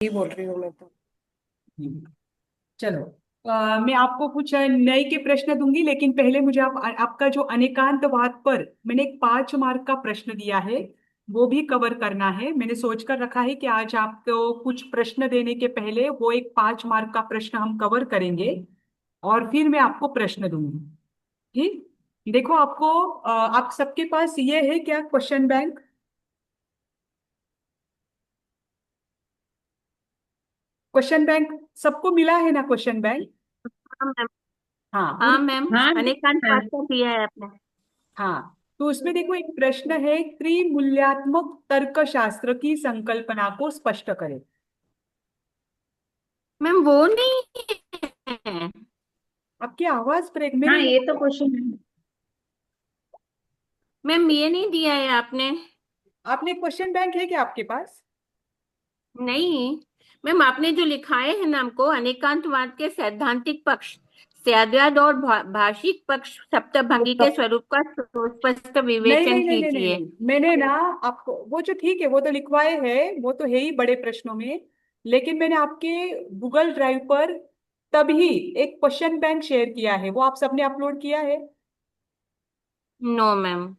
ही बोल रही हूँ मैं तो। चलो। मैं आपको कुछ नए के प्रश्न दूंगी, लेकिन पहले मुझे आपका जो अनेकांतवाद पर मैंने एक 5 मार्क का प्रश्न दिया है वो भी कवर करना है। मैंने सोच कर रखा है कि आज आपको कुछ प्रश्न देने के पहले वो एक 5 मार्क का प्रश्न हम कवर करेंगे और फिर मैं आपको प्रश्न दूंगी। ठीक। देखो आपको आप सबके पास ये है क्या क्वेश्चन बैंक? क्वेश्चन बैंक सबको मिला है ना क्वेश्चन बैंक? हाँ मैम। हाँ हाँ मैम। हाँ अनेकांत हाँ। पाठ कर दिया है आपने। हाँ, तो उसमें देखो एक प्रश्न है, त्रिमूल्यात्मक तर्कशास्त्र की संकल्पना को स्पष्ट करें। मैम वो नहीं है। आपकी आवाज ब्रेक हाँ, मेरे ये तो क्वेश्चन है। मैम ये नहीं दिया है आपने। आपने क्वेश्चन बैंक है क्या आपके पास? नहीं मैम, आपने जो लिखाए हैं ना हमको, अनेकांतवाद के सैद्धांतिक पक्ष, सैद्धांत और भाषिक पक्ष सप्तभंगी के स्वरूप का सुस्पष्ट नहीं विवेचन नहीं नहीं नहीं नहीं कीजिए। नहीं, मैंने ना आपको वो जो ठीक है वो तो लिखवाए हैं, वो तो है ही बड़े प्रश्नों में। लेकिन मैंने आपके गूगल ड्राइव पर तभी एक क्वेश्चन बैंक शेयर किया है, वो आप सबने अपलोड किया है। No ma'am.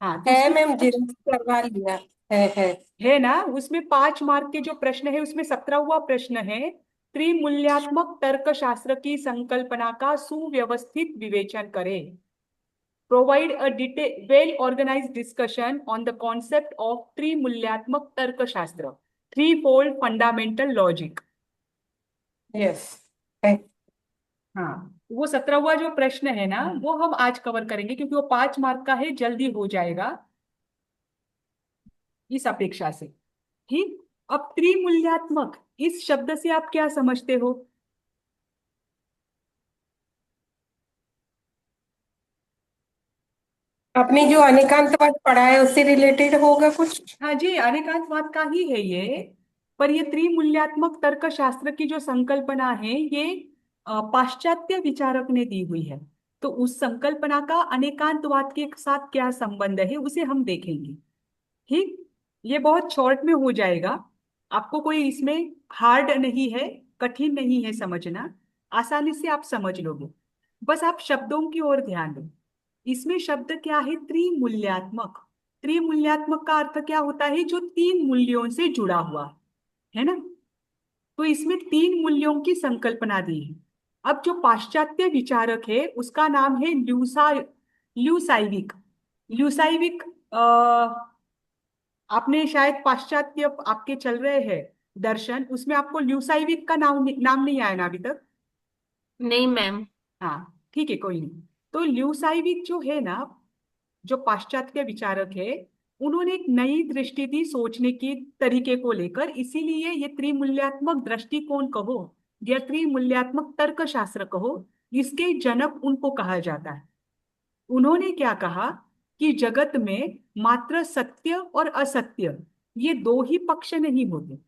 हाँ, तो है उसमें मैम, जेरोक्स करवा लिया है। है ना, उसमें 5 मार्क के जो प्रश्न है उसमें 17वां प्रश्न है, त्रिमूल्यात्मक तर्कशास्त्र की संकल्पना का सुव्यवस्थित विवेचन करें। Provide a detail well organized discussion on the concept of त्रिमूल्यात्मक तर्कशास्त्र, three fold fundamental logic. Yes है। हाँ, वो 17वां जो प्रश्न है ना वो हम आज कवर करेंगे, क्योंकि वो 5 मार्क का है, जल्दी हो जाएगा इस अपेक्षा से। ठीक। अब त्रिमूल्यात्मक इस शब्द से आप क्या समझते हो? आपने जो अनेकांतवाद पढ़ा है उससे रिलेटेड होगा कुछ। हाँ जी, अनेकांतवाद का ही है ये। पर ये त्रिमूल्यात्मक तर्कशास्त्र की जो संकल्पना है ये पाश्चात्य विचारक ने दी हुई है। तो उस संकल्पना का अनेकांतवाद के साथ क्या संबंध है उसे हम देखेंगे। ठीक। ये बहुत शॉर्ट में हो जाएगा, आपको कोई इसमें हार्ड नहीं है, कठिन नहीं है समझना, आसानी से आप समझ लोगे। बस आप शब्दों की ओर ध्यान दो। इसमें शब्द क्या है? त्रिमूल्यात्मक। त्रिमूल्यात्मक का अर्थ क्या होता है? जो 3 मूल्यों से जुड़ा हुआ है ना। तो इसमें 3 मूल्यों की संकल्पना दी है। अब जो पाश्चात्य विचारक है उसका नाम है ल्यूसाइविक। ल्यूसाइविक आपने शायद पाश्चात्य आपके चल रहे हैं दर्शन, उसमें आपको ल्यूसाइविक का नाम नहीं आया ना अभी तक? नहीं मैम। हाँ ठीक है, कोई नहीं। तो ल्यूसाइविक जो है ना, जो पाश्चात्य विचारक है, उन्होंने एक नई दृष्टि दी सोचने के तरीके को लेकर, इसीलिए ये त्रिमूल्यात्मक दृष्टिकोण कहो या त्रिमूल्यात्मक तर्कशास्त्र कहो, इसके जनक उनको कहा जाता है। उन्होंने क्या कहा कि जगत में मात्र सत्य और असत्य ये दो ही पक्ष नहीं होते।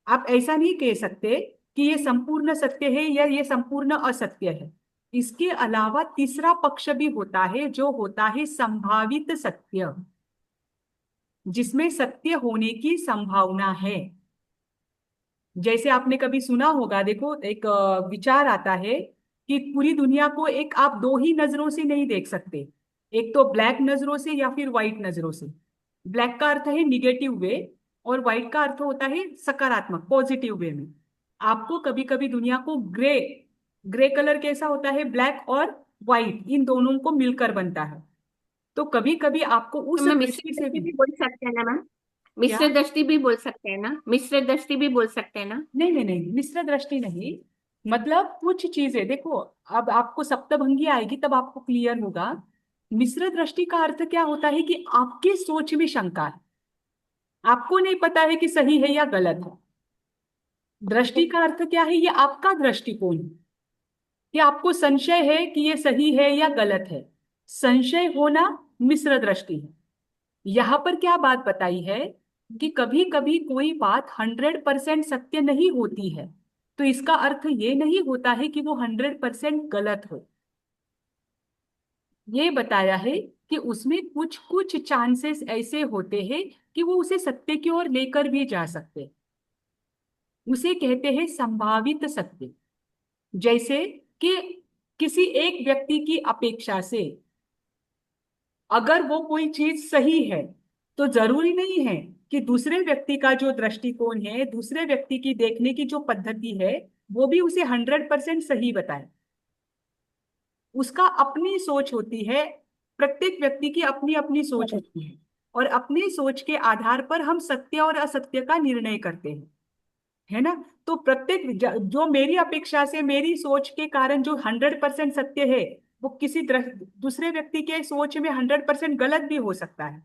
आप ऐसा नहीं कह सकते कि ये संपूर्ण सत्य है या ये संपूर्ण असत्य है। इसके अलावा तीसरा पक्ष भी होता है, जो होता है संभावित सत्य, जिसमें सत्य होने की संभावना है। जैसे आपने कभी सुना होगा, देखो एक विचार आता है कि पूरी दुनिया को एक आप दो ही नजरों से नहीं देख सकते, एक तो ब्लैक नजरों से या फिर व्हाइट नजरों से। ब्लैक का अर्थ है निगेटिव वे और व्हाइट का अर्थ होता है सकारात्मक पॉजिटिव वे में। आपको कभी कभी दुनिया को ग्रे, ग्रे कलर कैसा होता है? ब्लैक और व्हाइट इन दोनों को मिलकर बनता है। तो कभी कभी आपको तो उस मैं मिश्र दृष्टि से दृष्टि भी। भी बोल सकते हैं ना मैम? क्या? मिश्र दृष्टि भी बोल सकते हैं ना? मिश्र दृष्टि भी बोल सकते हैं ना? नहीं नहीं नहीं, मिश्र दृष्टि नहीं। मतलब कुछ चीजें देखो, अब आपको सप्तभंगी आएगी तब आपको क्लियर होगा। मिश्र दृष्टि का अर्थ क्या होता है कि आपकी सोच में शंका है, आपको नहीं पता है कि सही है या गलत है। दृष्टि का अर्थ क्या है? ये आपका दृष्टिकोण है कि आपको संशय है कि ये सही है या गलत है। संशय होना मिश्र दृष्टि है। यहाँ पर क्या बात बताई है कि कभी कभी कोई बात 100% सत्य नहीं होती है, तो इसका अर्थ ये नहीं होता है कि वो 100% गलत हो। ये बताया है कि उसमें कुछ कुछ चांसेस ऐसे होते हैं कि वो उसे सत्य की ओर लेकर भी जा सकते हैं। उसे कहते हैं संभावित सत्य। जैसे कि किसी एक व्यक्ति की अपेक्षा से अगर वो कोई चीज सही है तो जरूरी नहीं है कि दूसरे व्यक्ति का जो दृष्टिकोण है, दूसरे व्यक्ति की देखने की जो पद्धति है, वो भी उसे 100% सही बताए। उसका अपनी सोच होती है। प्रत्येक व्यक्ति की अपनी अपनी सोच होती है, और अपनी सोच के आधार पर हम सत्य और असत्य का निर्णय करते हैं, है ना। तो प्रत्येक जो मेरी अपेक्षा से, मेरी सोच के कारण जो 100% सत्य है, वो किसी दूसरे व्यक्ति के सोच में 100% गलत भी हो सकता है।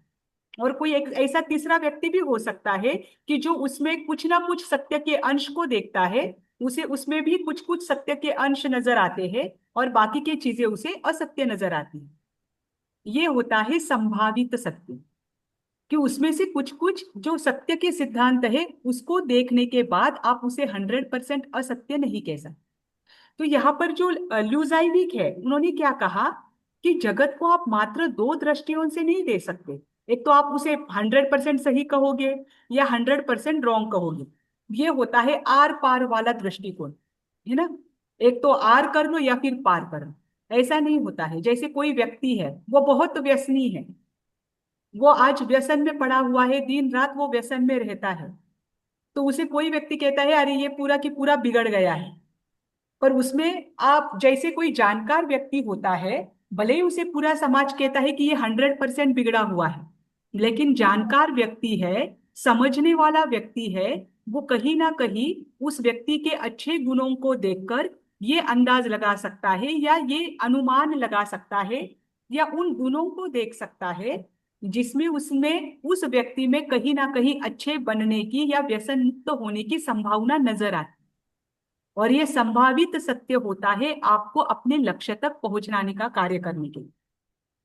और कोई एक ऐसा तीसरा व्यक्ति भी हो सकता है कि जो उसमें कुछ ना कुछ सत्य के अंश को देखता है, उसे उसमें भी कुछ कुछ सत्य के अंश नजर आते हैं, और बाकी की चीजें उसे असत्य नजर आती है। ये होता है संभावित सत्य, कि उसमें से कुछ कुछ जो सत्य के सिद्धांत है, उसको देखने के बाद आप उसे 100% असत्य नहीं कह सकते। तो यहाँ पर जो ल्यूजाइविक है, उन्होंने क्या कहा कि जगत को आप मात्र दो दृष्टियों से नहीं दे सकते। एक तो आप उसे 100% सही कहोगे, या 100% रॉन्ग कहोगे। ये होता है आर पार वाला दृष्टिकोण, है ना। एक तो आर कर लो या फिर पार कर लो। ऐसा नहीं होता है। जैसे कोई व्यक्ति है, वो बहुत व्यसनी है, वो आज व्यसन में पड़ा हुआ है, दिन रात वो व्यसन में रहता है, तो उसे कोई व्यक्ति कहता है अरे ये पूरा की पूरा बिगड़ गया है। पर उसमें आप जैसे कोई जानकार व्यक्ति होता है, भले ही उसे पूरा समाज कहता है कि ये 100% बिगड़ा हुआ है, लेकिन जानकार व्यक्ति है, समझने वाला व्यक्ति है, वो कहीं ना कहीं उस व्यक्ति के अच्छे गुणों को देखकर ये अंदाज लगा सकता है, या ये अनुमान लगा सकता है, या उन गुणों को देख सकता है जिसमें उसमें उस व्यक्ति में कहीं ना कहीं अच्छे बनने की या व्यसन मुक्त होने की संभावना नजर आती है। और ये संभावित सत्य होता है आपको अपने लक्ष्य तक पहुंचाने का कार्य करने के लिए।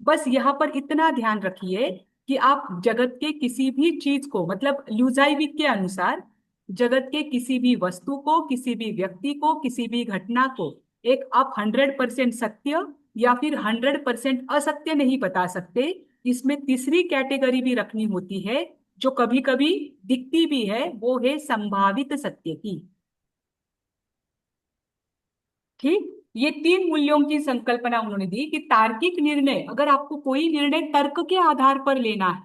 बस यहाँ पर इतना ध्यान रखिए कि आप जगत के किसी भी चीज को, मतलब ल्यूजाइविक के अनुसार, जगत के किसी भी वस्तु को, किसी भी व्यक्ति को, किसी भी घटना को एक आप 100% सत्य या फिर 100% असत्य नहीं बता सकते। इसमें तीसरी कैटेगरी भी रखनी होती है, जो कभी कभी दिखती भी है, वो है संभावित सत्य की। ठीक। ये तीन मूल्यों की संकल्पना उन्होंने दी कि तार्किक निर्णय, अगर आपको कोई निर्णय तर्क के आधार पर लेना है,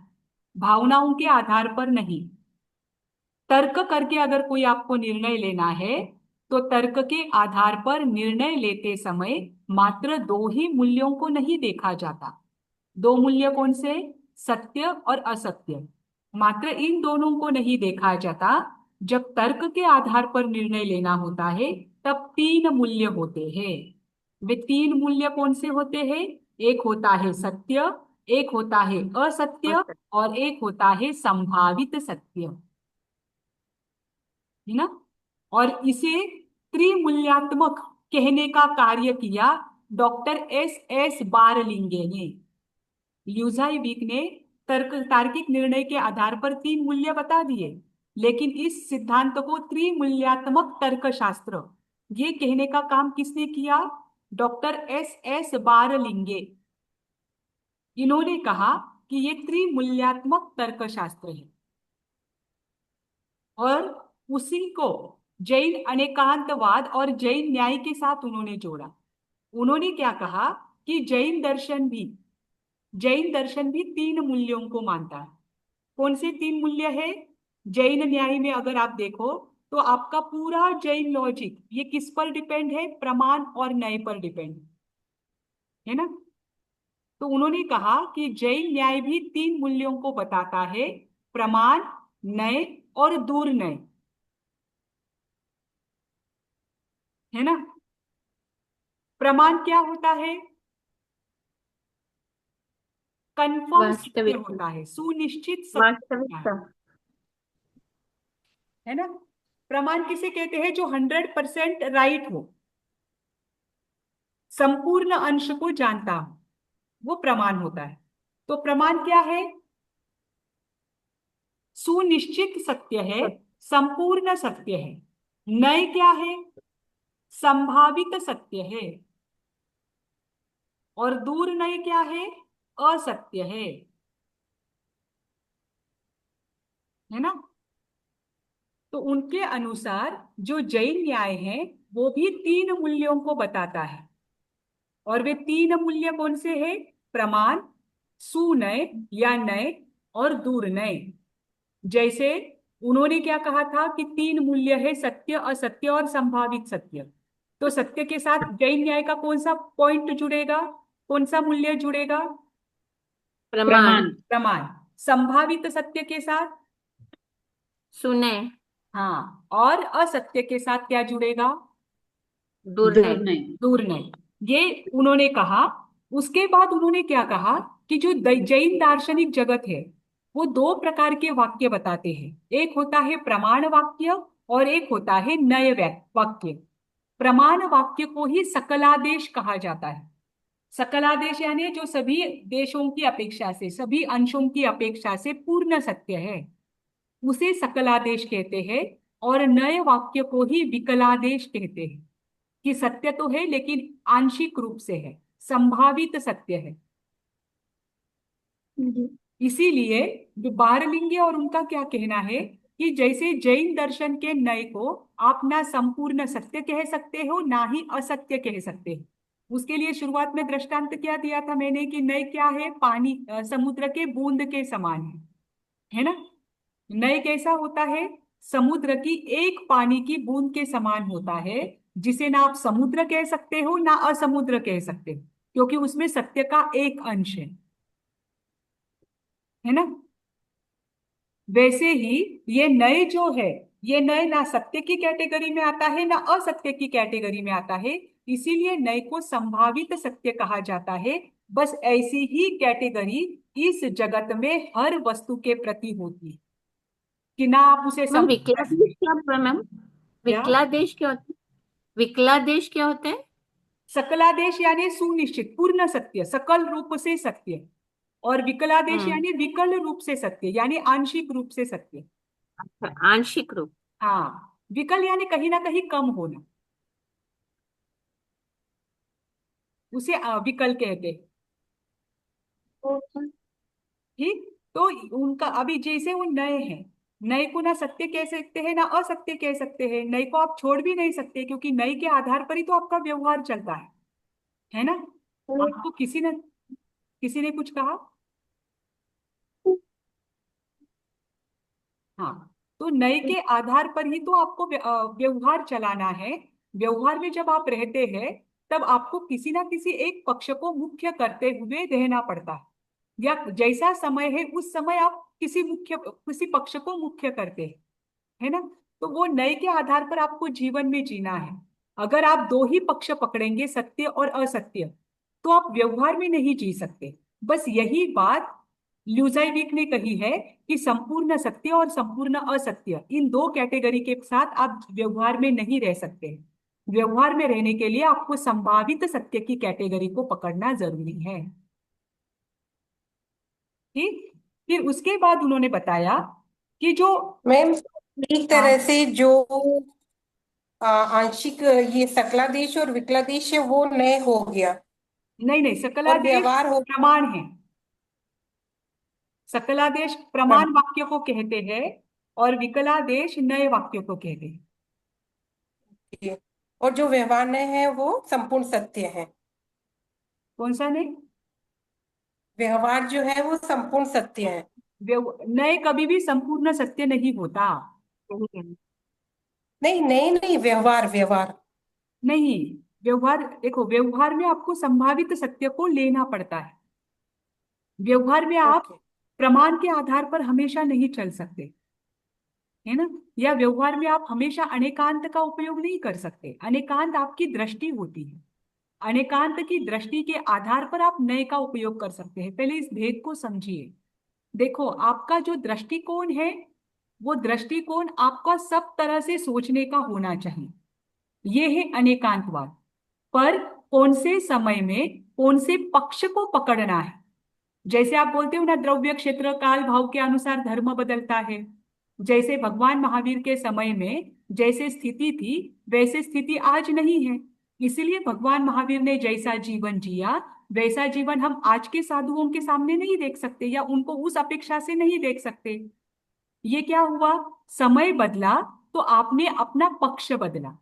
भावनाओं के आधार पर नहीं, तर्क करके अगर कोई आपको निर्णय लेना है, तो तर्क के आधार पर निर्णय लेते समय मात्र दो ही मूल्यों को नहीं देखा जाता। दो मूल्य कौन से? सत्य और असत्य। मात्र इन दोनों को नहीं देखा जाता। जब तर्क के आधार पर निर्णय लेना होता है, तब तीन मूल्य होते हैं। वे तीन मूल्य कौन से होते हैं? एक होता है सत्य, एक होता है असत्य, और एक होता है संभावित सत्य, है ना। और इसे त्रिमूल्यात्मक कहने का कार्य किया डॉक्टर एस एस बारलिंगे ने। ल्यूजाइविक ने तार्किक निर्णय के आधार पर तीन मूल्य बता दिए, लेकिन इस सिद्धांत को त्रिमूल्यात्मक तर्कशास्त्र, ये कहने का काम किसने किया? Doctor S S Barlingay. इन्होंने कहा कि ये त्रिमूल्यात्मक तर्कशास्त्र है, और उसी को जैन अनेकांतवाद और जैन न्याय के साथ उन्होंने जोड़ा। उन्होंने क्या कहा कि जैन दर्शन भी तीन मूल्यों को मानता है। कौन से तीन मूल्य है? जैन न्याय में अगर आप देखो, तो आपका पूरा जैन लॉजिक ये किस पर डिपेंड है? प्रमाण और न्याय पर डिपेंड है ना। तो उन्होंने कहा कि जैन न्याय भी तीन मूल्यों को बताता है: प्रमाण, न्याय और दुर्नय, है ना। प्रमाण क्या होता है? कंफर्म सत्य वास्तविक होता है, सुनिश्चित सत्य होता वास्तविकता। है ना। प्रमाण किसे कहते हैं? जो 100% राइट हो, संपूर्ण अंश को जानता हो, वो प्रमाण होता है। तो प्रमाण क्या है? सुनिश्चित सत्य है, संपूर्ण सत्य है। नय क्या है? संभावित सत्य है। और दूर नय क्या है? असत्य है ना। तो उनके अनुसार जो जैन न्याय है वो भी तीन मूल्यों को बताता है। और वे तीन मूल्य कौन से हैं? प्रमाण, सुनय या नय और दुर्नय। जैसे उन्होंने क्या कहा था कि तीन मूल्य है, सत्य, असत्य और संभावित सत्य। तो सत्य के साथ जैन न्याय का कौन सा पॉइंट जुड़ेगा, कौन सा मूल्य जुड़ेगा? प्रमाण। प्रमाण। संभावित सत्य के साथ? सुने। हाँ। और असत्य के साथ क्या जुड़ेगा? दुर्नय। दूर नहीं। ये उन्होंने कहा। उसके बाद उन्होंने क्या कहा कि जो जैन दार्शनिक जगत है वो दो प्रकार के वाक्य बताते हैं। एक होता है प्रमाण वाक्य और एक होता है नय वाक्य। प्रमाण वाक्य को ही सकलादेश कहा जाता है। सकलादेश यानी जो सभी देशों की अपेक्षा से, सभी अंशों की अपेक्षा से पूर्ण सत्य है, उसे सकलादेश कहते हैं। और नए वाक्य को ही विकलादेश कहते हैं कि सत्य तो है लेकिन आंशिक रूप से है, संभावित सत्य है। इसीलिए जो बारलिंगे और उनका क्या कहना है कि जैसे जैन दर्शन के नय को आप ना संपूर्ण सत्य कह सकते हो ना ही असत्य कह सकते हो। उसके लिए शुरुआत में दृष्टांत क्या दिया था मैंने कि नय क्या है? पानी, समुद्र के बूंद के समान है ना? नय कैसा होता है? समुद्र की एक पानी की बूंद के समान होता है, जिसे ना आप समुद्र कह सकते हो ना असमुद्र कह सकते हो, क्योंकि उसमें सत्य का एक अंश है ना? वैसे ही ये नए जो है, ये नए ना सत्य की कैटेगरी में आता है ना असत्य की कैटेगरी में आता है। इसीलिए नए को संभावित सत्य कहा जाता है। बस ऐसी ही कैटेगरी इस जगत में हर वस्तु के प्रति होती है कि ना आप उसे मैम समझ विकलादेश क्या होता है मैम? क्या? विकलादेश क्या होता है? विकलादेश क्या होता है? सकलादेश यानी सुनिश्चित पूर्ण सत्य, सकल रूप से सत्य। और विकलादेश हम्म। यानी विकल रूप से सत्य, यानी आंशिक रूप से सत्य। अच्छा, आंशिक रूप। हाँ, विकल यानी कहीं ना कहीं कम होना, उसे विकल कहते हैं। ठीक। तो उनका अभी जैसे वो नए हैं, नए को ना सत्य कह सकते हैं ना असत्य कह सकते हैं। नए को आप छोड़ भी नहीं सकते क्योंकि नए के आधार पर ही तो आपका व्यवहार चलता है ना? आपको किसी ने कुछ कहा? हाँ। तो नए के आधार पर ही तो आपको व्यवहार चलाना है। व्यवहार में जब आप रहते हैं तब आपको किसी ना किसी एक पक्ष को मुख्य करते हुए रहना पड़ता है, या जैसा समय है उस समय आप किसी पक्ष को मुख्य करते हैं, है ना? तो वो नए के आधार पर आपको जीवन में जीना है। अगर आप दो ही पक्ष पकड़ेंगे, सत्य और असत्य, तो आप व्यवहार में नहीं जी सकते। बस यही बात ल्यूसाइविक ने कही है कि संपूर्ण सत्य और संपूर्ण असत्य, इन दो कैटेगरी के साथ आप व्यवहार में नहीं रह सकते। व्यवहार में रहने के लिए आपको संभावित सत्य की कैटेगरी को पकड़ना जरूरी है। ठीक। फिर उसके बाद उन्होंने बताया कि जो मैम एक हाँ, तरह से जो आंशिक ये सकलादेश और विकलादेश है वो नए हो गया नहीं नहीं, और सकलादेश व्यवहार हो प्रमाण है। सकलादेश प्रमाण वाक्य को कहते हैं और विकलादेश नए वाक्य को कहते हैं। गया और जो व्यवहार नए है वो संपूर्ण सत्य है। कौन सा नहीं? व्यवहार जो है वो संपूर्ण सत्य है। नए कभी भी संपूर्ण सत्य नहीं होता। सही कह रही नहीं नहीं नहीं, व्यवहार व्यवहार। नहीं, व्यवहार देखो, व्यवहार में आपको संभावित सत्य को लेना पड़ता है। व्यवहार में आप ओके। प्रमाण के आधार पर हमेशा नहीं चल सकते, है ना? या व्यवहार में आप हमेशा अनेकांत का उपयोग नहीं कर सकते। अनेकांत आपकी दृष्टि होती है। अनेकांत की दृष्टि के आधार पर आप नए का उपयोग कर सकते हैं। पहले इस भेद को समझिए। देखो, आपका जो दृष्टिकोण है वो दृष्टिकोण आपका सब तरह से सोचने का होना चाहिए। ये है अनेकांतवाद। पर कौन से समय में कौन से पक्ष को पकड़ना है? जैसे आप बोलते हो ना, द्रव्य क्षेत्र काल भाव के अनुसार धर्म बदलता है। जैसे भगवान महावीर के समय में जैसे स्थिति थी वैसे स्थिति आज नहीं है। इसीलिए भगवान महावीर ने जैसा जीवन जिया वैसा जीवन हम आज के साधुओं के सामने नहीं देख सकते, या उनको उस अपेक्षा से नहीं देख सकते। ये क्या हुआ? समय बदला तो आपने अपना पक्ष बदला,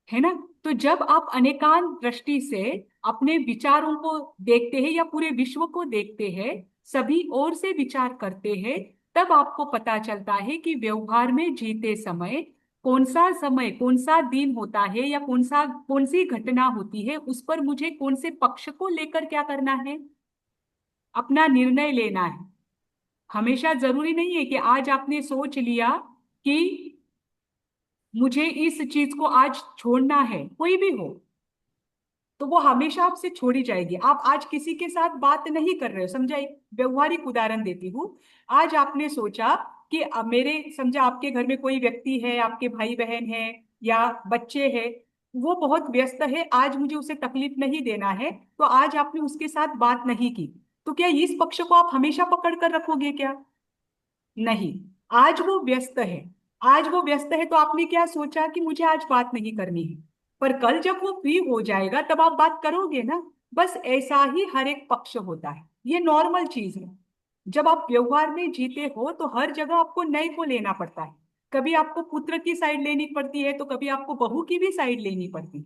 है ना। तो जब आप अनेकांत दृष्टि से अपने विचारों को देखते हैं या पूरे विश्व को देखते हैं, सभी ओर से विचार करते हैं, तब आपको पता चलता है कि व्यवहार में जीते समय कौन सा दिन होता है या कौन सी घटना होती है, उस पर मुझे कौन से पक्ष को लेकर क्या करना है, अपना निर्णय लेना है। हमेशा जरूरी नहीं है कि आज आपने सोच लिया कि मुझे इस चीज को आज छोड़ना है, कोई भी हो, तो वो हमेशा आपसे छोड़ी जाएगी। आप आज किसी के साथ बात नहीं कर रहे हो, समझा, एक व्यवहारिक उदाहरण देती हूँ। आज आपने सोचा कि अब मेरे, समझा आपके घर में कोई व्यक्ति है, आपके भाई बहन है या बच्चे हैं, वो बहुत व्यस्त है, आज मुझे उसे तकलीफ नहीं देना है, तो आज आपने उसके साथ बात नहीं की। तो क्या इस पक्ष को आप हमेशा पकड़ कर रखोगे क्या? नहीं। आज वो व्यस्त है, आज वो व्यस्त है, तो आपने क्या सोचा कि मुझे आज बात नहीं करनी है, पर कल जब वो फ्री हो जाएगा तब आप बात करोगे ना। बस ऐसा ही हर एक पक्ष होता है, ये नॉर्मल चीज है। जब आप व्यवहार में जीते हो तो हर जगह आपको नए को लेना पड़ता है। कभी आपको पुत्र की साइड लेनी पड़ती है, तो कभी आपको बहू की भी साइड लेनी पड़ती है।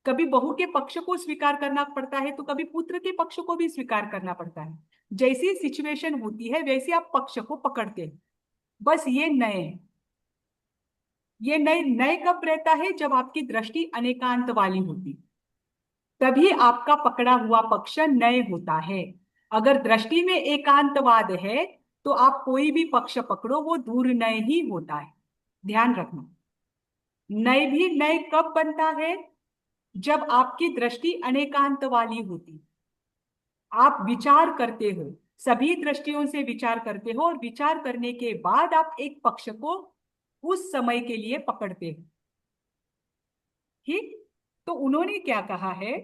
कभी बहू के पक्ष को स्वीकार करना पड़ता है, तो कभी पुत्र के पक्ष को भी स्वीकार करना पड़ता है। जैसी सिचुएशन होती है वैसे आप पक्ष को पकड़ते हैं। बस ये नए नए कब रहता है? जब आपकी दृष्टि अनेकांत वाली होती, तभी आपका पकड़ा हुआ पक्ष नए होता है। अगर दृष्टि में एकांतवाद है तो आप कोई भी पक्ष पकड़ो, वो दूर नए ही होता है। ध्यान रखना। नए भी नए कब बनता है? जब आपकी दृष्टि अनेकांत वाली होती, आप विचार करते हो, सभी दृष्टियों से विचार करते हो, और विचार करने के बाद आप एक पक्ष को उस समय के लिए पकड़ते हो। ठीक। तो उन्होंने क्या कहा है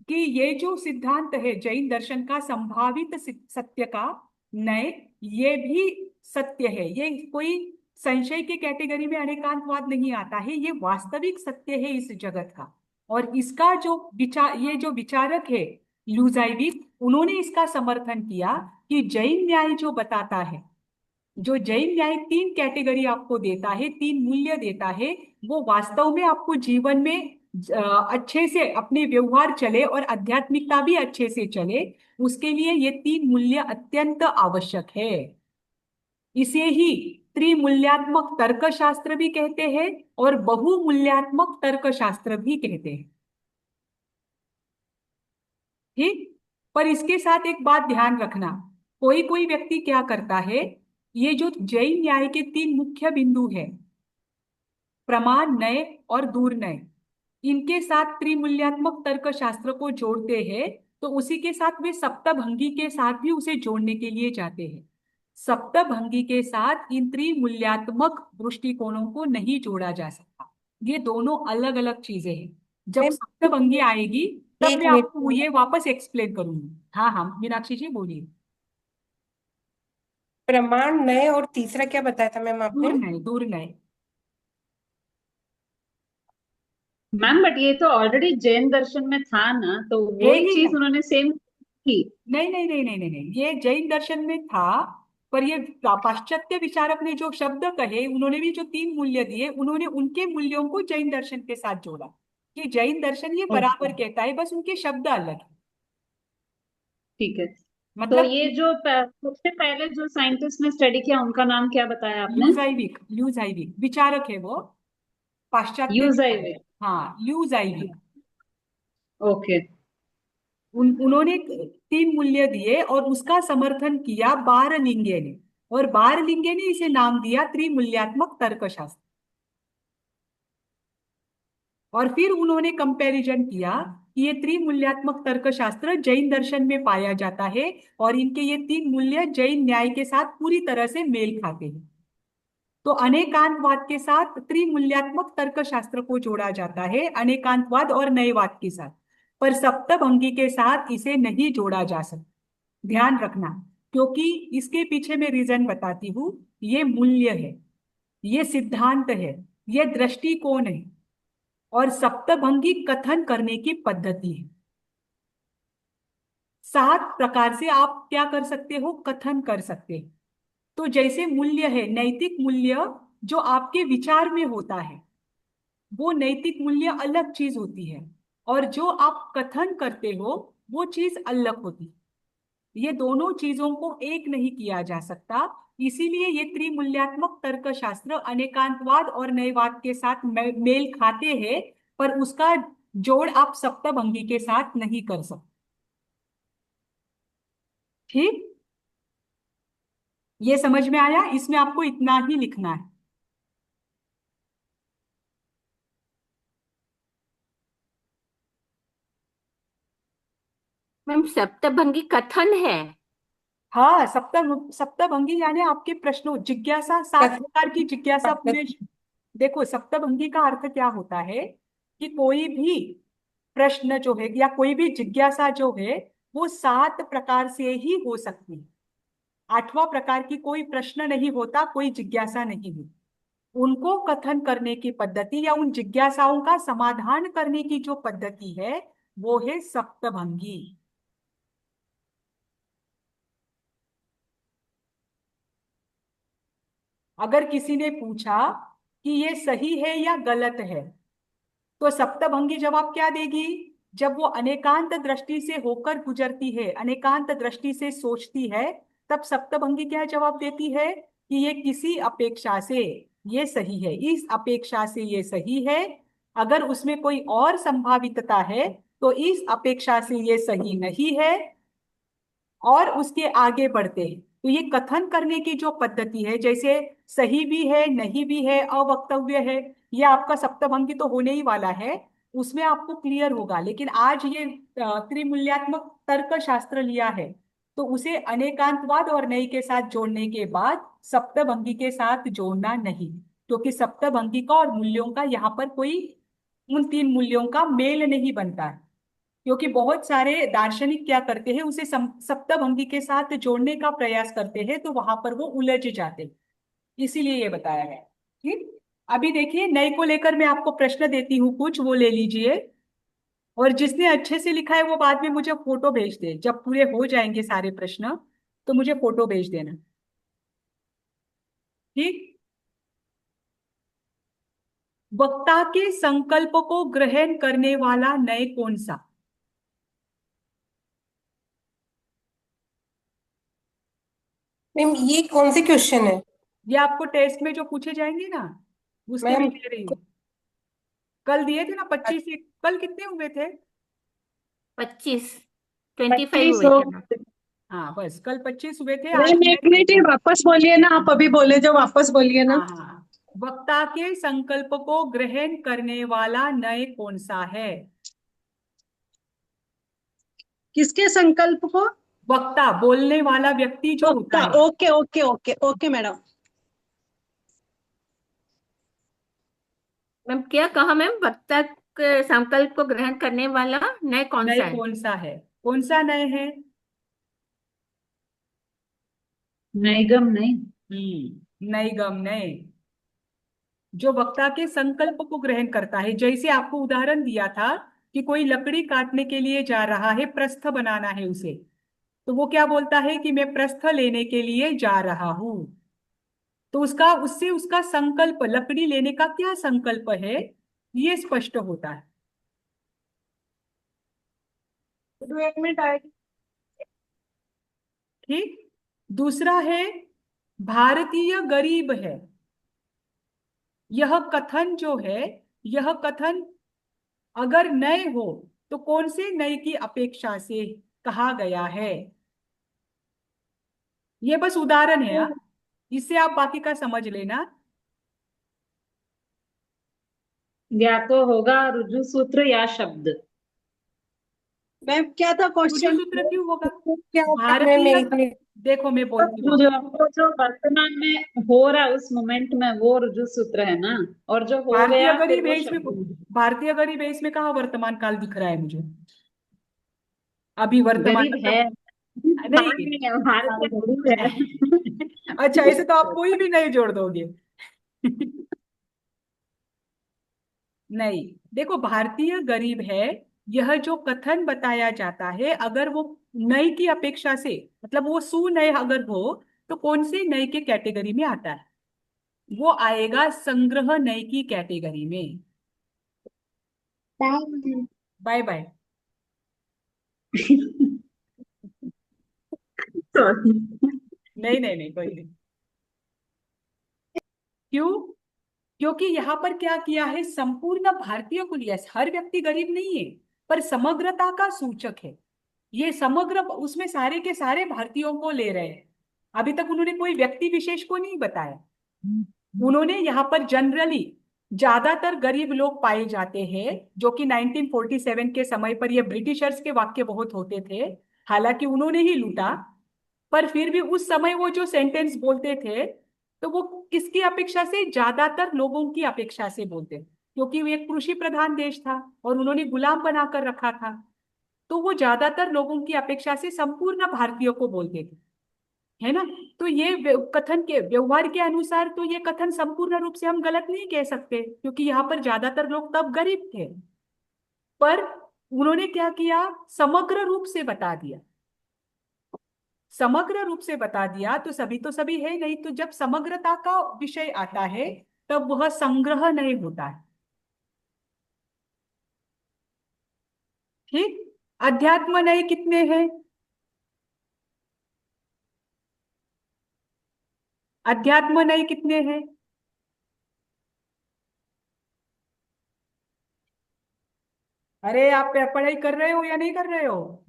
कि ये जो सिद्धांत है जैन दर्शन का, संभावित सत्य का नय, ये भी सत्य है। ये कोई संशय के कैटेगरी में अनेकांतवाद नहीं आता है, ये वास्तविक सत्य है इस जगत का। और इसका जो ये जो विचारक है ल्यूजाइविक, उन्होंने इसका समर्थन किया कि जैन न्याय जो बताता है, जो जैन न्याय तीन कैटेगरी आपको देता है, तीन मूल्य देता है, वो वास्तव में आपको जीवन में अच्छे से अपने व्यवहार चले और आध्यात्मिकता भी अच्छे से चले, उसके लिए ये तीन मूल्य अत्यंत आवश्यक है। इसे ही त्रिमूल्यात्मक तर्कशास्त्र भी कहते हैं और बहुमूल्यात्मक तर्कशास्त्र भी कहते हैं। ठीक। पर इसके साथ एक बात ध्यान रखना, कोई कोई व्यक्ति क्या करता है, ये जो जैन न्याय के तीन मुख्य बिंदु है, प्रमाण नय और दूर नय, इनके साथ त्रिमूल्यात्मक तर्कशास्त्र को जोड़ते हैं, तो उसी के साथ वे सप्तभंगी के साथ भी उसे जोड़ने के लिए जाते हैं। सप्तभंगी के साथ इन त्रिमूल्यात्मक दृष्टिकोणों को नहीं जोड़ा जा सकता। ये दोनों अलग अलग चीजें हैं। जब मैम, सप्तभंगी आएगी तब एक मैं मिनट। आपको ये वापस एक्सप्लेन करूंगी। हाँ हाँ, मीनाक्षी जी बोलिए। प्रमाण नए और तीसरा क्या बताया था मैम आपने? दूर नए, दूर नए। मैम बट ये तो ऑलरेडी जैन दर्शन में था ना, तो है वही ही चीज है। उन्होंने सेम की। नहीं नहीं नहीं नहीं नहीं नहीं, ये जैन दर्शन में था, पर ये पाश्चात्य विचारक ने जो शब्द कहे, उन्होंने भी जो तीन मूल्य दिए, उन्होंने उनके मूल्यों को जैन दर्शन के साथ जोड़ा कि जैन दर्शन ये ओके, बराबर कहता है, बस उनके शब्द अलग है। ठीक है। तो मतलब ये जो सबसे पहले जो साइंटिस्ट ने स्टडी किया उनका नाम क्या बताया आपने? ल्यूजाइविक, ल्यूजाइविक विचारक है वो, पाश्चात्य विचारक। यूजाइवे। हाँ, ल्यूजाइविक। ओके। उन्होंने तीन मूल्य दिए और उसका समर्थन किया बारलिंगे ने, और बारलिंगे ने इसे नाम दिया त्रिमूल्यात्मक तर्कशास्त्र। और फिर उन्होंने कंपैरिजन किया कि ये त्रिमूल्यात्मक तर्कशास्त्र जैन दर्शन में पाया जाता है और इनके ये तीन मूल्य जैन न्याय के साथ पूरी तरह से मेल खाते हैं। तो अनेकांतवाद के साथ त्रिमूल्यात्मक तर्कशास्त्र को जोड़ा जाता है, अनेकांतवाद और नयवाद के साथ, पर सप्तभंगी के साथ इसे नहीं जोड़ा जा सकता। ध्यान रखना, क्योंकि इसके पीछे मैं रीजन बताती हूँ। ये मूल्य है, ये सिद्धांत है, ये दृष्टिकोण है, और सप्तभंगी कथन करने की पद्धति है। 7 प्रकार से आप क्या कर सकते हो, कथन कर सकते हैं। तो जैसे मूल्य है, नैतिक मूल्य जो आपके विचार में होता है वो नैतिक मूल्य अलग चीज होती है, और जो आप कथन करते हो वो चीज अलग होती है। ये दोनों चीजों को एक नहीं किया जा सकता। इसीलिए ये त्रिमूल्यात्मक तर्कशास्त्र अनेकांतवाद और नयवाद के साथ मेल खाते हैं, पर उसका जोड़ आप सप्तभंगी के साथ नहीं कर सकते। ठीक, ये समझ में आया? इसमें आपको इतना ही लिखना है। मैम सप्तभंगी कथन है। हाँ, सप्तभंगी यानी आपके प्रश्नों, जिज्ञासा, 7 प्रकार की जिज्ञासा पूरे। देखो, सप्तभंगी का अर्थ क्या होता है कि कोई भी प्रश्न जो है या कोई भी जिज्ञासा जो है वो 7 प्रकार से ही हो सकती है। 8वां प्रकार की कोई प्रश्न नहीं होता, कोई जिज्ञासा नहीं होती। उनको कथन करने की पद्धति या उन जिज्ञासाओं का समाधान करने की जो पद्धति है वो है सप्तभंगी। अगर किसी ने पूछा कि ये सही है या गलत है, तो सप्तभंगी जवाब क्या देगी? जब वो अनेकांत दृष्टि से होकर गुजरती है, अनेकांत दृष्टि से सोचती है, तब सप्तभंगी क्या जवाब देती है कि ये किसी अपेक्षा से ये सही है, इस अपेक्षा से ये सही है। अगर उसमें कोई और संभावितता है तो इस अपेक्षा से ये सही नहीं है, और उसके आगे बढ़ते हैं। तो ये कथन करने की जो पद्धति है, जैसे सही भी है, नहीं भी है, अवक्तव्य है, ये आपका सप्तभंगी तो होने ही वाला है, उसमें आपको क्लियर होगा। लेकिन आज ये त्रिमूल्यात्मक तर्क शास्त्र लिया है, तो उसे अनेकांतवाद और नई के साथ जोड़ने के बाद सप्तभंगी के साथ जोड़ना नहीं, क्योंकि सप्तभंगी का और मूल्यों का यहाँ पर कोई, उन 3 मूल्यों का मेल नहीं बनता है। क्योंकि बहुत सारे दार्शनिक क्या करते हैं, उसे सप्तभंगी के साथ जोड़ने का प्रयास करते हैं, तो वहां पर वो उलझ जाते हैं। इसीलिए ये बताया है। ठीक, अभी देखिए, नए को लेकर मैं आपको प्रश्न देती हूँ, कुछ वो ले लीजिए, और जिसने अच्छे से लिखा है वो बाद में मुझे फोटो भेज दे। जब पूरे हो जाएंगे सारे प्रश्न तो मुझे फोटो भेज देना। ठीक, वक्ता के संकल्प को ग्रहण करने वाला नए कौन सा? मैम ये कौन से क्वेश्चन है? ये आपको टेस्ट में जो पूछे जाएंगे ना, उसके मैम लिए दे रही हूँ। कल दिए थे ना 25, कल कितने हुए थे? 25, 25 25 हुए हो। थे मैम। हाँ, बस कल 25 हुए थे, आज मैम मैं। एक मिनट, ये वापस बोलिए ना, आप अभी बोले जो वापस बोलिए ना। हाँ हाँ हाँ। वक्ता के संकल्प को ग्रहण करने वाला नए कौन सा है? किसके संकल्प को? वक्ता, बोलने वाला व्यक्ति जो होता वक्ता, है। Okay okay okay okay madam. Ma'am क्या कहा मैम? वक्ता के संकल्प को ग्रहण करने वाला नय कौन नए सा है? कौन सा है? कौन सा नए है? नैगम नहीं। नई गम नए, जो वक्ता के संकल्प को ग्रहण करता है। जैसे आपको उदाहरण दिया था कि कोई लकड़ी काटने के लिए जा रहा है, प्रस्थ बनाना है उसे, तो वो क्या बोलता है कि मैं प्रस्थ लेने के लिए जा रहा हूं। तो उसका, उससे उसका संकल्प, लकड़ी लेने का क्या संकल्प है, ये स्पष्ट होता है। तो 1 मिनट आएगी। ठीक, दूसरा है भारतीय गरीब है। यह कथन जो है, यह कथन अगर नए हो तो कौन से नए की अपेक्षा से कहा गया है? ये बस उदाहरण है, हाँ? इससे आप बाकी का समझ लेना। या तो होगा रुजु सूत्र या शब्द। मैम क्या था रुजु क्वेश्चन? सूत्र क्यों होगा? क्या होता है? मैम भारतीय, एक मिनट। देखो मैं बोलती हूँ। जो वर्तमान में हो रहा है उस मोमेंट में वो रुजु सूत्र है ना, और जो हो भारतीय गया फिर गरीब है वो इसमें, शब्द है। भारतीय गरीब है इसमें कहाँ वर्तमान काल दिख रहा है मुझे? अभी वर्तमान गरीब है। मतलब मान नहीं। लिया, भारत में गरीब है। अच्छा, ऐसे तो आप कोई भी नहीं जोड़ दोगे। नहीं, देखो, भारतीय गरीब है, यह जो कथन बताया जाता है, अगर वो नई की अपेक्षा से, मतलब वो सुनय अगर हो, तो कौन से नई के कैटेगरी में आता है? वो आएगा संग्रह नय की कैटेगरी में। Bye bye. सॉरी। नहीं नहीं नहीं, कोई नहीं। क्यों? क्योंकि यहाँ पर क्या किया है, संपूर्ण भारतीय को लिया है। हर व्यक्ति गरीब नहीं है, पर समग्रता का सूचक है। ये समग्र, उसमें सारे के सारे भारतीयों को ले रहे हैं। अभी तक उन्होंने कोई व्यक्ति विशेष को नहीं बताया। उन्होंने यहाँ पर जनरली ज्यादातर गरीब लोग पाए जाते हैं, जो कि 1947 के समय पर ये ब्रिटिशर्स के वाक्य बहुत होते थे। हालांकि उन्होंने ही लूटा, पर फिर भी उस समय वो जो सेंटेंस बोलते थे, तो वो किसकी अपेक्षा से, ज्यादातर लोगों की अपेक्षा से बोलते थे। क्योंकि वो एक कृषि प्रधान देश था और उन्होंने गुलाम बनाकर रखा था, तो वो ज्यादातर लोगों की अपेक्षा से संपूर्ण भारतीयों को बोलते थे, है ना। तो ये कथन के व्यवहार के अनुसार तो ये कथन संपूर्ण रूप से हम गलत नहीं कह सकते, क्योंकि यहाँ पर ज्यादातर लोग तब गरीब थे। पर उन्होंने क्या किया, समग्र रूप से बता दिया। समग्र रूप से बता दिया तो सभी है नहीं। तो जब समग्रता का विषय आता है, तब वह संग्रह नहीं होता है। ठीक। अध्यात्म नए कितने हैं? अध्यात्म नए कितने हैं? अरे आप पढ़ाई कर रहे हो या नहीं कर रहे हो?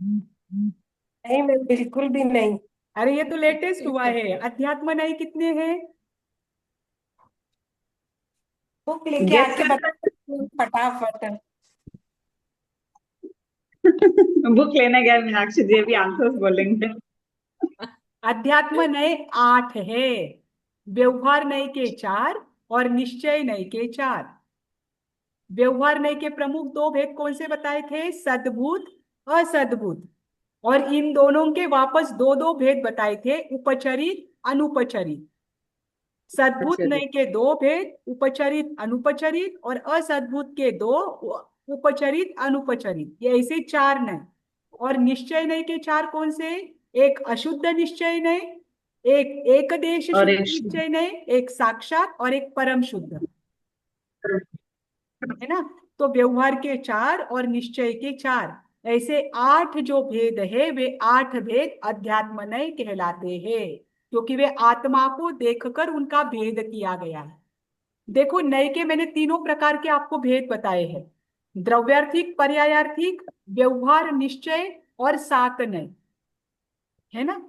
नहीं, मैं बिल्कुल भी नहीं। अरे ये तो लेटेस्ट हुआ है। अध्यात्म नए कितने हैं? बुक लेके गेस आके कर। बता फटाफट। बुक लेने गए मीनाक्षी जी, अभी आंसर्स बोलेंगे। अध्यात्म नए 8 है, व्यवहार नए के 4 और निश्चय नए के 4। व्यवहार नय के प्रमुख 2 भेद कौन से बताए थे, सद्भूत, असद्भूत। और इन दोनों के वापस 2 भेद बताए थे, उपचरित, अनुपचरित। सद्भुत नय के 2 भेद, उपचरित, अनुपचरित, और असद्भुत के 2, उपचरित, अनुपचरित। ये ऐसे 4 नय। और निश्चय नय के 4 कौन से, एक अशुद्ध निश्चय नय, एक एकदेश और शुद्ध एक निश्चय नय, एक साक्षात और एक परम शुद्ध, है ना। तो व्यवहार के 4 और निश्चय के 4, ऐसे 8 जो भेद है, वे 8 भेद अध्यात्मनय कहलाते हैं, क्योंकि वे आत्मा को देखकर उनका भेद किया गया है। देखो, नय के मैंने तीनों प्रकार के आपको भेद बताए हैं, द्रव्यार्थिक, पर्यायार्थिक, व्यवहार, निश्चय और सात नय, है ना।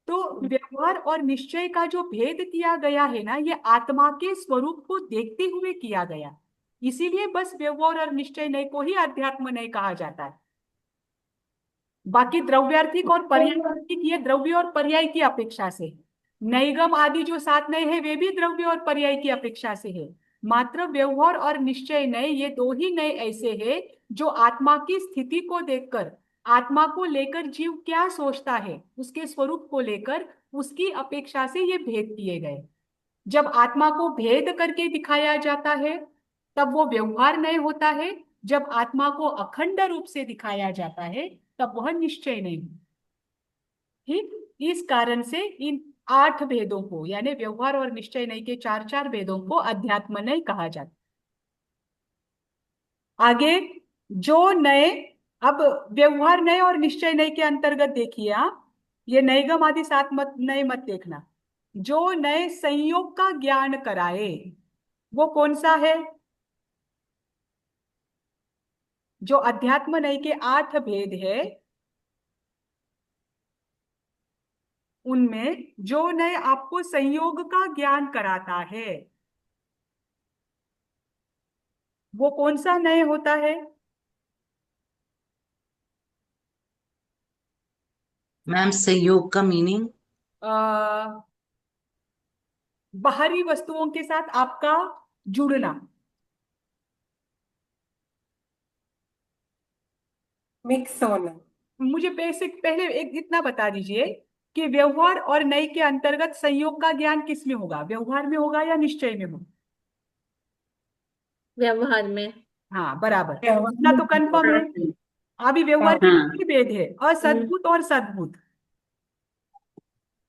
तो व्यवहार और निश्चय का जो भेद किया गया है ना, ये आत्मा के स्वरूप को देखते हुए किया गया। इसीलिए बस व्यवहार और निश्चय नय को ही अध्यात्म नय कहा जाता है। बाकी द्रव्यार्थिक और पर्यायार्थिक ये द्रव्य और पर्याय की अपेक्षा से, नैगम आदि जो 7 नय है, वे भी द्रव्य और पर्याय की अपेक्षा से है। मात्र व्यवहार और निश्चय नय, ये 2 ही नय ऐसे हैं जो आत्मा की स्थिति को देखकर, आत्मा को लेकर जीव क्या सोचता है, उसके स्वरूप को लेकर उसकी अपेक्षा से ये भेद किए गए। जब आत्मा को भेद करके दिखाया जाता है, तब वो व्यवहार नय होता है। जब आत्मा को अखंड रूप से दिखाया जाता है, तब वह निश्चय नहीं। ठीक। इस कारण से इन 8 भेदों को, यानी व्यवहार और निश्चय नहीं के 4 भेदों को अध्यात्म नय कहा जाता। आगे जो नए, अब व्यवहार नय और निश्चय नय के अंतर्गत देखिए आप, ये नैगम आदि 7 मत नय मत देखना। जो नए संयोग का ज्ञान कराए, वो कौन सा है? जो अध्यात्म नय के 8 भेद है, उनमें जो नय आपको संयोग का ज्ञान कराता है, वो कौन सा नय होता है? मैम संयोग का मीनिंग? आ, बाहरी वस्तुओं के साथ आपका जुड़ना। मिक्स होना। मुझे बेसिक पहले एक इतना बता दीजिए कि व्यवहार और नय के अंतर्गत संयोग का ज्ञान किस में होगा, व्यवहार में होगा या निश्चय में होगा? व्यवहार में। हाँ, बराबर, इतना तो कंफर्म है। हाँ। अभी व्यवहार के कितने भेद है, हम्म। असद्भुत और सद्भुत,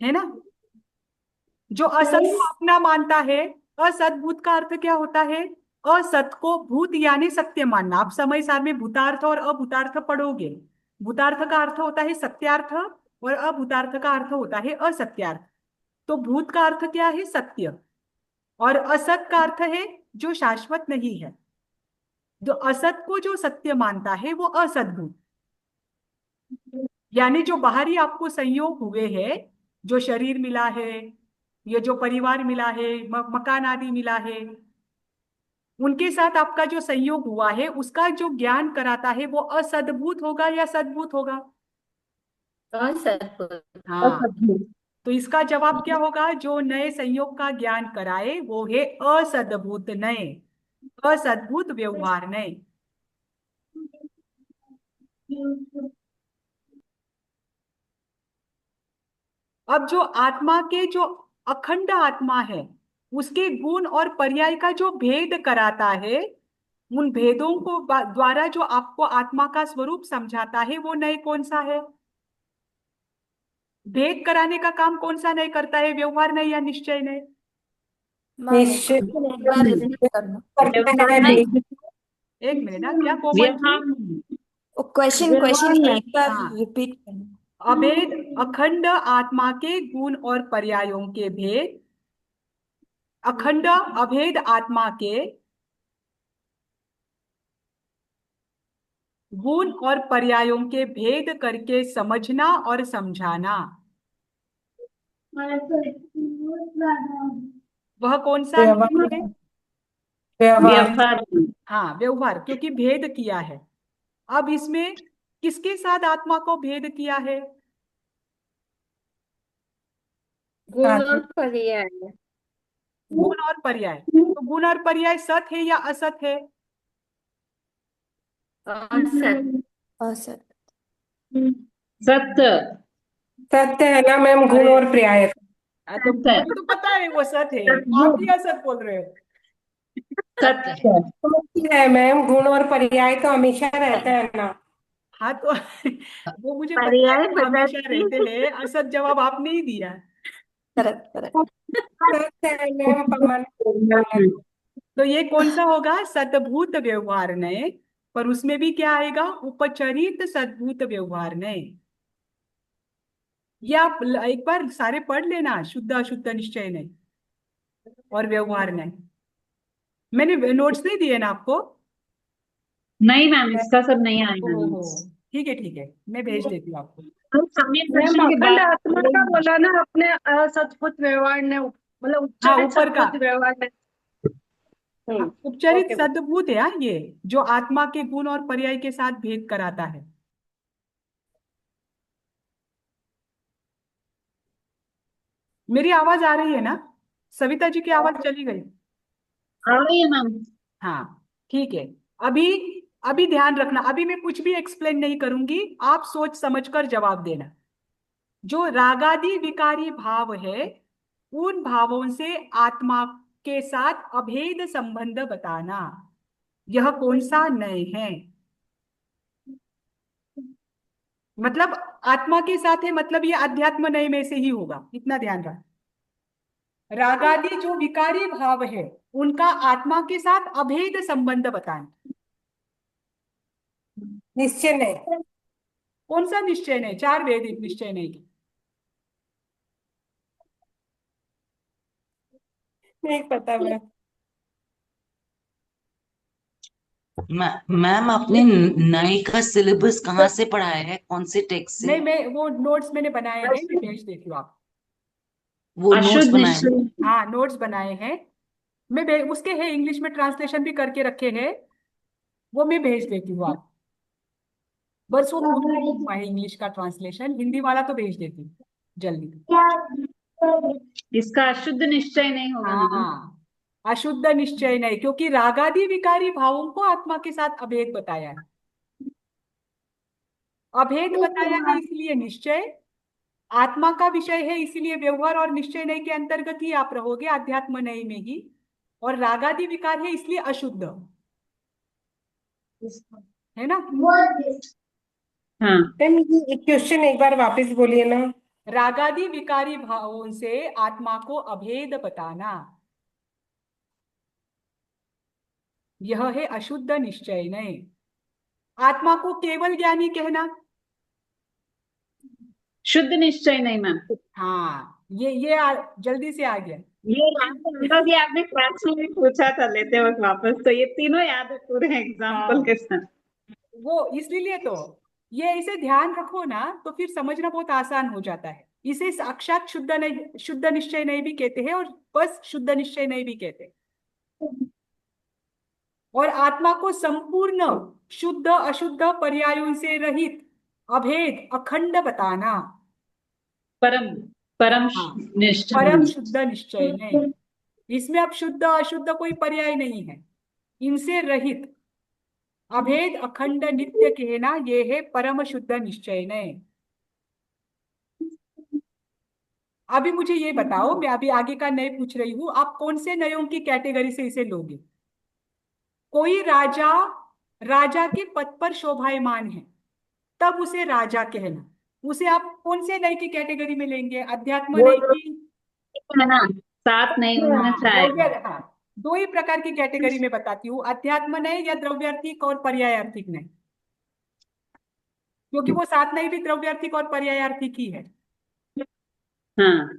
है ना। जो असत को अपना मानता है, असत भूत का अर्थ क्या होता है? असत को भूत यानी सत्य मानना। आप समय सार में भूतार्थ और अभूतार्थ पढ़ोगे। भूतार्थ का अर्थ होता है सत्यार्थ और अभूतार्थ का अर्थ होता है असत्यार्थ। तो भूत का अर्थ क्या है? सत्य। और असत का अर्थ है जो शाश्वत नहीं है। जो असत को जो सत्य मानता है वो असद्भूत, यानी जो बाहरी आपको संयोग हुए हैं, जो शरीर मिला है, ये जो परिवार मिला है, मकान आदि मिला है, उनके साथ आपका जो संयोग हुआ है उसका जो ज्ञान कराता है वो असद्भूत होगा या सद्भूत होगा? असद्भुत। हाँ, तो इसका जवाब क्या होगा? जो नए संयोग का ज्ञान कराए वो है असद्भूत नए, असद्भुत व्यवहार नए। अब जो आत्मा के जो अखंड आत्मा है उसके गुण और पर्याय का जो भेद कराता है, उन भेदों को द्वारा जो आपको आत्मा का स्वरूप समझाता है वो नए कौन सा है? भेद कराने का काम कौन सा नए करता है? व्यवहार नए या निश्चय नए? निश्चय एक बार रिपीट करना। करता है नहीं, एक मिनट ना, क्या कोमल व्यवहार जी? नहीं। क्वेश्चन क्वेश्चन एक बार हाँ, रिपीट करना। अभेद अखंड आत्मा के गुण और पर्यायों के भेद, अखंड अभेद आत्मा के गुण और पर्यायों के भेद करके समझना और समझाना, वह कौन सा नियम है? व्यवहार व्यवहार नहीं। हाँ, व्यवहार, क्योंकि भेद किया है। अब इसमें किसके साथ आत्मा को भेद किया है? गुण और आत्मा पर्याय। गुण और पर्याय। तो गुण और पर्याय सत है या असत है? असत। असत। सत्य। सत्य है ना मैम, गुण अरे, और पर्याय। तो मुझे तो पता है वो सत है, आप ही असत बोल रहे हो। सत्य। सत्य है मैम, गुण और पर्याय तो हमेशा रहता है ना। हाँ, तो वो मुझे पता है पर्याय वो हमेशा बदलती। रहते हैं, असत जवाब आपने ही दिया। Correct correct. सत्य है मैम, परमानेंट। तो ये कौन सा होगा? सद्भूत व्यवहार नए। पर उसमें भी क्या आएगा? उपचरित सद्भूत व्यवहार नए। ये आप एक बार सारे पढ़ लेना, शुद्ध अशुद्ध निश्चय नहीं और व्यवहार नहीं। मैंने नोट्स नहीं दिए ना आपको? नहीं मैम, इसका सब नहीं आएगा ओहो, notes। ठीक है ठीक है, मैं भेज देती हूँ आपको। हम समय मैम दर्शन के अखंड बाद आत्मा का बोला ना अपने, असद्भुत व्यवहार ने, मतलब हाँ, उच्चरित ऊपर का। सद्भुत व्यवहार ने। हाँ, उपचरित ओके। सद्भूत है। हाँ, ये जो आत्मा के गुण और पर्याय के साथ भेद कराता है। मेरी आवाज आ रही है ना? सविता जी की आवाज चली गई? आ रही है मैम। हाँ, ठीक है। अभी अभी ध्यान रखना, अभी मैं कुछ भी एक्सप्लेन नहीं करूंगी, आप सोच समझकर जवाब देना। जो रागादि विकारी भाव है उन भावों से आत्मा के साथ अभेद संबंध बताना, यह कौन सा नय है? मतलब आत्मा के साथ है, मतलब ये अध्यात्म नय में से ही होगा, इतना ध्यान रख। रागादि जो विकारी भाव है उनका आत्मा के साथ अभेद संबंध बताना। निश्चय नहीं। कौन सा निश्चय नहीं? चार वेद निश्चय नहीं की। नहीं पता मैम। मैम आपने नए का सिलेबस कहाँ से पढ़ाया है, कौन से टेक्स्ट से? नहीं, मैं वो नोट्स मैंने बनाए हैं, मैं भेज देती हूँ आप। वो नोट्स अशुद्ध बनाए हैं? निश्चय। हाँ, नोट्स बनाए हैं। उसके हैं, इंग्लिश में ट्रांसलेशन भी करके रखे हैं, वो मैं भेज देती हूँ आप। बस वो पूरा नहीं हुआ है इंग्लिश का ट्रांसलेशन, हिंदी वाला तो भेज देती हूँ जल्दी। इसका अशुद्ध निश्चय नहीं होगा ना मैम? हाँ, अशुद्ध निश्चय नहीं, क्योंकि रागादि विकारी भावों को आत्मा के साथ अभेद बताया है। अभेद बताया है इसलिए निश्चय, आत्मा का विषय है इसलिए व्यवहार और निश्चय नहीं के अंतर्गत ही आप रहोगे, अध्यात्म नहीं में ही। और रागादि विकार है इसलिए अशुद्ध है ना? हाँ। मैम ये क्वेश्चन एक बार वापस बोलिए ना। रागादि विकारी भावों से आत्मा को अभेद बताना, यह है अशुद्ध निश्चय नहीं। आत्मा को केवल ज्ञानी कहना, शुद्ध निश्चय नहीं मैम। हाँ ये जल्दी से आ गया। ये आंसर भी आपने क्लास में भी पूछा था लेते वक्त वापस, तो ये तीनों याद है पूरे एग्जाम्पल हाँ। के साथ। वो इसलिए तो ये इसे ध्यान रखो ना, तो फिर समझना बहुत आसान हो जाता है। इसे साक्षात शुद्ध निश्चय नहीं भी कहते हैं और बस शुद्ध निश्चय नहीं भी कहते। और आत्मा को संपूर्ण शुद्ध अशुद्ध पर्यायों से रहित अभेद अखंड बताना, परम परम हाँ, निश्चय। परम शुद्ध निश्चय नहीं। इसमें अब शुद्ध अशुद्ध कोई पर्याय नहीं है, इनसे रहित अभेद अखंड नित्य कहना, ये है परम शुद्ध निश्चय नहीं। अभी मुझे ये बताओ, मैं अभी आगे का नय पूछ रही हूं, आप कौन से नयों की कैटेगरी से इसे लोगे? कोई राजा के पद पर शोभायमान है, तब उसे राजा कहना, उसे आप कौन से नय की कैटेगरी में लेंगे? अध्यात्म वो नय की? है ना, साथ नहीं होना चाहिए। हाँ, दो ही प्रकार की कैटेगरी में बताती हूँ, अध्यात्म नय या द्रव्यार्थिक और पर्यायार्थिक नय, क्योंकि वो साथ नय भी द्रव्यार्थिक और पर्यायार्थिक ही है। हाँ,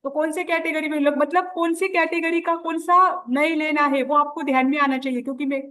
तो कौन से कैटेगरी में मतलब कौन सी कैटेगरी का कौन सा नय लेना है वो आपको ध्यान में आना चाहिए, क्योंकि मैं